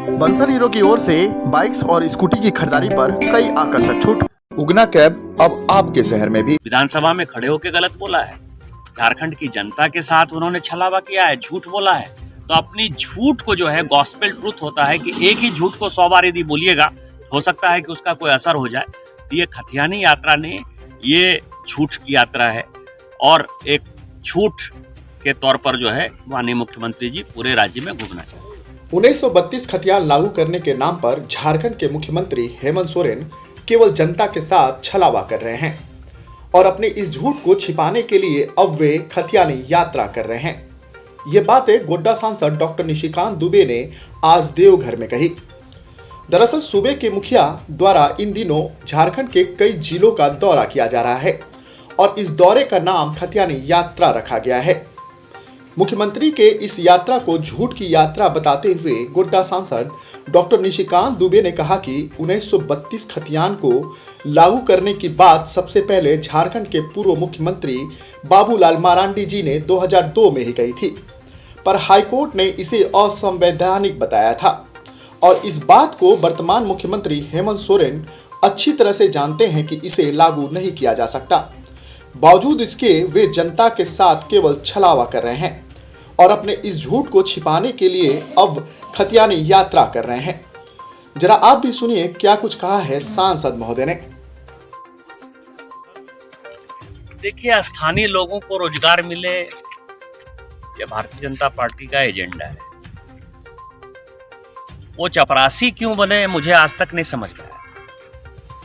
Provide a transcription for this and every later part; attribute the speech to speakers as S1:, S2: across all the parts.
S1: Bansal hero की ओर से bikes और स्कूटी की खरीदारी पर कई आकर्षक छूट।
S2: उगना कैब अब आपके शहर में भी।
S3: विधानसभा में खड़े होकर गलत बोला है, झारखंड की जनता के साथ उन्होंने छलावा किया है, झूठ बोला है। तो अपनी झूठ को जो है गॉस्पेल ट्रूथ होता है कि एक ही झूठ को 100 बार यदि बोलिएगा हो सकता है कि उसका कोई असर हो जाए। ये खतियानी यात्रा ने ये झूठ की यात्रा है और एक झूठ के तौर पर जो है माननीय मुख्यमंत्री जी पूरे राज्य में घूमना चाहिए।
S4: 1932 खतियान लागू करने के नाम पर झारखंड के मुख्यमंत्री हेमंत सोरेन केवल जनता के साथ छलावा कर रहे हैं और अपने इस झूठ को छिपाने के लिए अब वे खतियानी यात्रा कर रहे हैं। ये बातें गोड्डा सांसद डॉक्टर निशिकांत दुबे ने आज देवघर में कही। दरअसल सूबे के मुखिया द्वारा इन दिनों झारखंड के कई जिलों का दौरा किया जा रहा है और इस दौरे का नाम खतियानी यात्रा रखा गया है। मुख्यमंत्री के इस यात्रा को झूठ की यात्रा बताते हुए गोड्डा सांसद डॉक्टर निशिकांत दुबे ने कहा कि 1932 खतियान को लागू करने की बात सबसे पहले झारखंड के पूर्व मुख्यमंत्री बाबूलाल मरांडी जी ने 2002 में ही कही थी, पर हाईकोर्ट ने इसे असंवैधानिक बताया था और इस बात को वर्तमान मुख्यमंत्री हेमंत सोरेन अच्छी तरह से जानते हैं कि इसे लागू नहीं किया जा सकता। बावजूद इसके वे जनता के साथ केवल छलावा कर रहे हैं और अपने इस झूठ को छिपाने के लिए अब खतियानी यात्रा कर रहे हैं। जरा आप भी सुनिए क्या कुछ कहा है सांसद महोदय ने।
S3: देखिए, स्थानीय लोगों को रोजगार मिले ये भारतीय जनता पार्टी का एजेंडा है। वो चपरासी क्यों बने मुझे आज तक नहीं समझ में आया।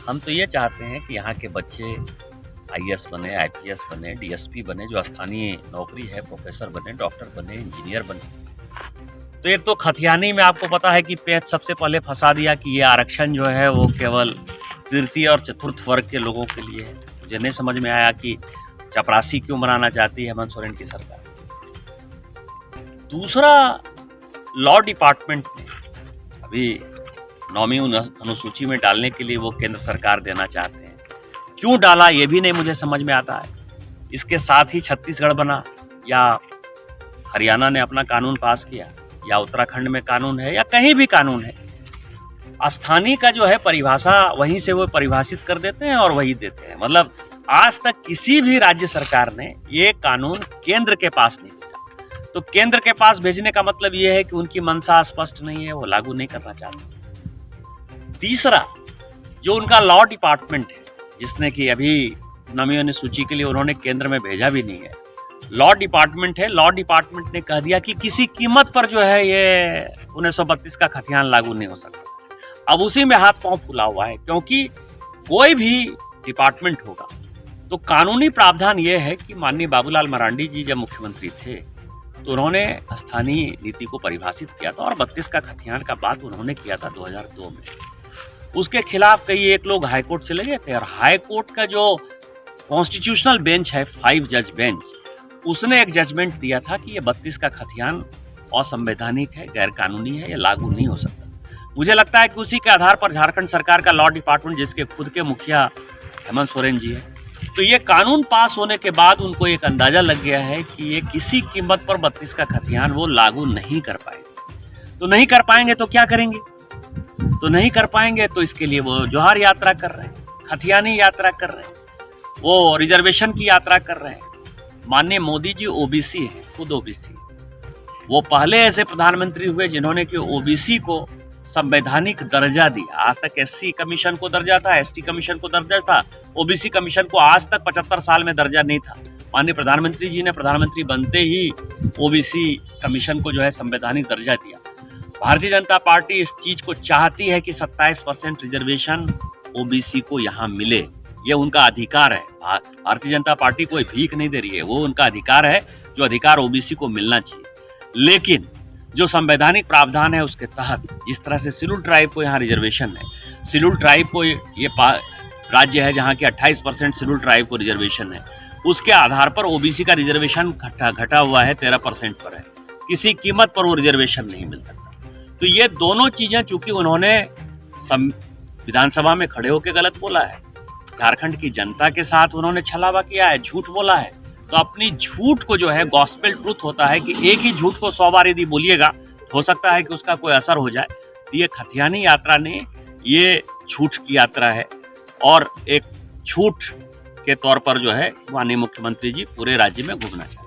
S3: हम तो ये चाहते हैं कि यहाँ के बच्चे IAS बने, IPS बने, DSP बने, जो स्थानीय नौकरी है, प्रोफेसर बने, डॉक्टर बने, इंजीनियर बने। तो एक तो खतियानी में आपको पता है कि पेच सबसे पहले फंसा दिया कि ये आरक्षण जो है वो केवल तृतीय और चतुर्थ वर्ग के लोगों के लिए है। मुझे नहीं समझ में आया कि चपरासी क्यों बनाना चाहती है हेमंत सोरेन की सरकार। दूसरा, लॉ डिपार्टमेंट ने अभी 9वीं अनुसूची में डालने के लिए वो केंद्र सरकार देना चाहते हैं। क्यों डाला ये भी नहीं मुझे समझ में आता है। इसके साथ ही छत्तीसगढ़ बना या हरियाणा ने अपना कानून पास किया या उत्तराखंड में कानून है या कहीं भी कानून है, स्थानीय का जो है परिभाषा वहीं से वो परिभाषित कर देते हैं और वही देते हैं। मतलब आज तक किसी भी राज्य सरकार ने ये कानून केंद्र के पास नहीं भेजा। तो केंद्र के पास भेजने का मतलब ये है कि उनकी मंशा स्पष्ट नहीं है, वो लागू नहीं करना चाहते। तीसरा, जो उनका लॉ डिपार्टमेंट है जिसने कि अभी 9वीं अनुसूची के लिए उन्होंने केंद्र में भेजा भी नहीं है, लॉ डिपार्टमेंट है। लॉ डिपार्टमेंट ने कह दिया कि किसी कीमत पर जो है ये 1932 का खतियान लागू नहीं हो सकता। अब उसी में हाथ पांव फूला हुआ है, क्योंकि कोई भी डिपार्टमेंट होगा तो कानूनी प्रावधान ये है कि माननीय बाबूलाल मरांडी जी जब मुख्यमंत्री थे तो उन्होंने स्थानीय नीति को परिभाषित किया था और 32 का खतियान का बात उन्होंने किया था 2002 में। उसके खिलाफ कई एक लोग हाईकोर्ट चले गए थे और हाईकोर्ट का जो कॉन्स्टिट्यूशनल बेंच है, 5 जज बेंच, उसने एक जजमेंट दिया था कि ये 32 का खतियान असंवैधानिक है, गैर कानूनी है, ये लागू नहीं हो सकता। मुझे लगता है कि उसी के आधार पर झारखंड सरकार का लॉ डिपार्टमेंट, जिसके खुद के मुखिया हेमंत सोरेन जी है, तो ये कानून पास होने के बाद उनको एक अंदाजा लग गया है कि ये किसी कीमत पर 32 का खतियान वो लागू नहीं कर पाएंगे। तो नहीं कर पाएंगे तो क्या करेंगे? तो नहीं कर पाएंगे तो इसके लिए वो जोहार यात्रा कर रहे हैं, खतियानी यात्रा कर रहे हैं, वो रिजर्वेशन की यात्रा कर रहे हैं। माननीय मोदी जी OBC हैं, खुद OBC। वो पहले ऐसे प्रधानमंत्री हुए जिन्होंने कि OBC को संवैधानिक दर्जा दिया। आज तक SC कमीशन को दर्जा था, ST कमीशन को दर्जा था, OBC कमीशन को आज तक 75 साल में दर्जा नहीं था। माननीय प्रधानमंत्री जी ने प्रधानमंत्री बनते ही OBC कमीशन को जो है संवैधानिक दर्जा दिया। भारतीय जनता पार्टी इस चीज को चाहती है कि 27% रिजर्वेशन OBC को यहाँ मिले। ये उनका अधिकार है। भारतीय जनता पार्टी कोई भीख नहीं दे रही है, वो उनका अधिकार है, जो अधिकार OBC को मिलना चाहिए। लेकिन जो संवैधानिक प्रावधान है उसके तहत, जिस तरह से शेड्यूल ट्राइब को यहाँ रिजर्वेशन है, शेड्यूल ट्राइब को ये राज्य है जहाँ के 28% शेड्यूल ट्राइब को रिजर्वेशन है, उसके आधार पर OBC का रिजर्वेशन घटा हुआ है, 13% पर है। किसी कीमत पर वो रिजर्वेशन नहीं मिल सकता। तो ये दोनों चीजें चूंकि उन्होंने विधानसभा में खड़े होकर गलत बोला है, झारखंड की जनता के साथ उन्होंने छलावा किया है, झूठ बोला है, तो अपनी झूठ को जो है गॉस्पेल ट्रूथ होता है कि एक ही झूठ को 100 बार यदि बोलिएगा हो सकता है कि उसका कोई असर हो जाए। ये खतियानी यात्रा नहीं, ये छूट की यात्रा है और एक छूट के तौर पर जो है माननीय मुख्यमंत्री जी पूरे राज्य में घूमना चाहते हैं।